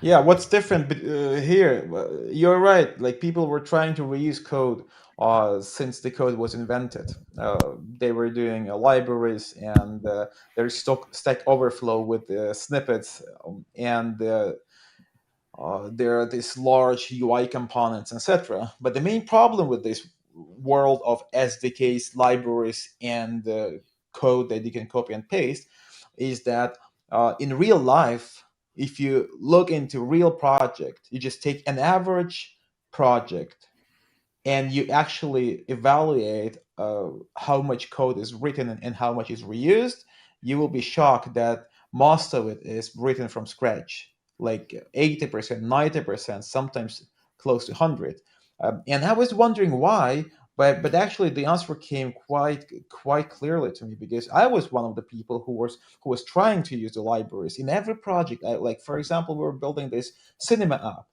Yeah, what's different here? You're right. Like people were trying to reuse code since the code was invented. They were doing libraries and there's Stack Overflow with snippets and there are these large UI components, etc. But the main problem with this world of SDKs, libraries, and code that you can copy and paste is that in real life, if you look into real project, you just take an average project and you actually evaluate how much code is written and how much is reused, you will be shocked that most of it is written from scratch, like 80%, 90%, sometimes close to 100. And I was wondering why, but actually the answer came quite clearly to me because I was one of the people who was trying to use the libraries in every project. Like for example, we were building this cinema app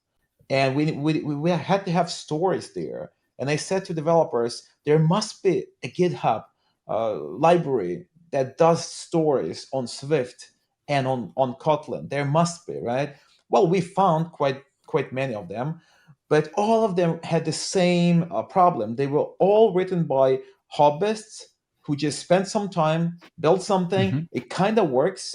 and we had to have stories there. And I said to developers, there must be a GitHub library that does stories on Swift and on Kotlin. There must be, right? Well, we found quite many of them, but all of them had the same problem. They were all written by hobbyists who just spent some time, built something. Hmm. It kind of works,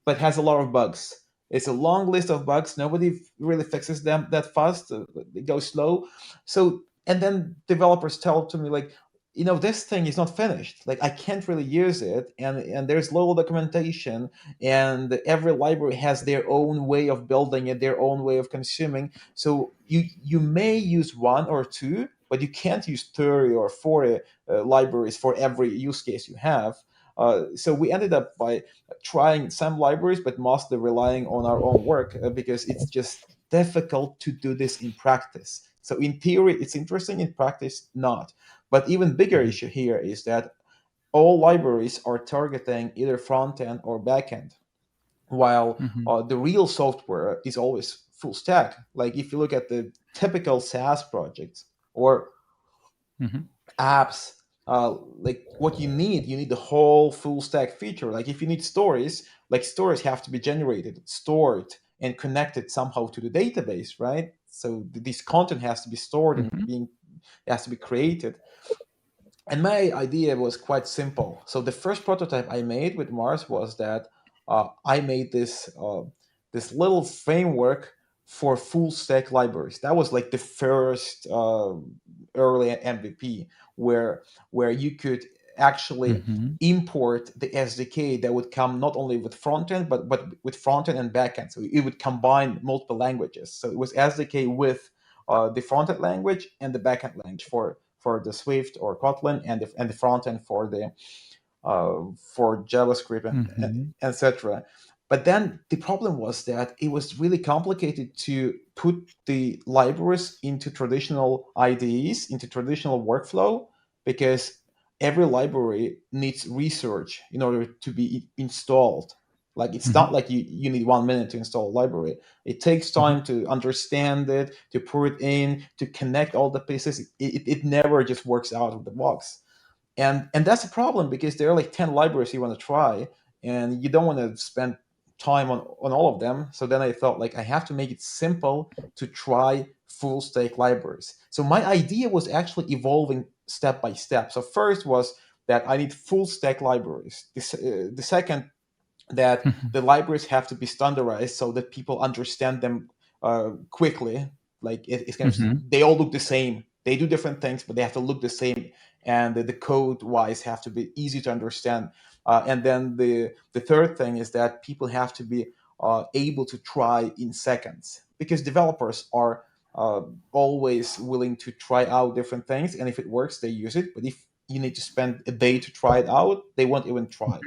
but has a lot of bugs. It's a long list of bugs. Nobody really fixes them that fast. They go slow. So, and then developers tell to me like, this thing is not finished. Like I can't really use it, and there's little documentation, and every library has their own way of building it, their own way of consuming. So you may use one or two, but you can't use 30 or 40 libraries for every use case you have. So we ended up by trying some libraries, but mostly relying on our own work because it's just difficult to do this in practice. So in theory, it's interesting. In practice, not. But even bigger Hmm. issue here is that all libraries are targeting either front end or back end, while Hmm. the real software is always full stack. Like if you look at the typical SaaS projects or Hmm. apps, like what you need the whole full stack feature. Like if you need stories, like stories have to be generated, stored, and connected somehow to the database, right? So this content has to be stored and Hmm. being has to be created. And my idea was quite simple. So the first prototype I made with Mars was that I made this little framework for full stack libraries. That was like the first early MVP where you could actually Hmm. import the SDK that would come not only with front end but with front end and back end. So it would combine multiple languages. So it was SDK with the front end language and the back end language for the Swift or Kotlin, and the front end for JavaScript and Hmm. etc. But then the problem was that it was really complicated to put the libraries into traditional IDEs, into traditional workflow, because every library needs research in order to be installed. Like it's Hmm. not like you need 1 minute to install a library. It takes Hmm. time to understand it, to put it in, to connect all the pieces. It never just works out of the box. And that's a problem because there are like 10 libraries you want to try, and you don't want to spend time on all of them. So then I thought like I have to make it simple to try full stack libraries. So my idea was actually evolving step by step. So first was that I need full stack libraries. The second, that the libraries have to be standardized so that people understand them quickly. Like it's kind of, Hmm. they all look the same. They do different things, but they have to look the same, and the code wise have to be easy to understand. And then the third thing is that people have to be able to try in seconds, because developers are uh, always willing to try out different things, and if it works, they use it. But if you need to spend a day to try it out, they won't even try.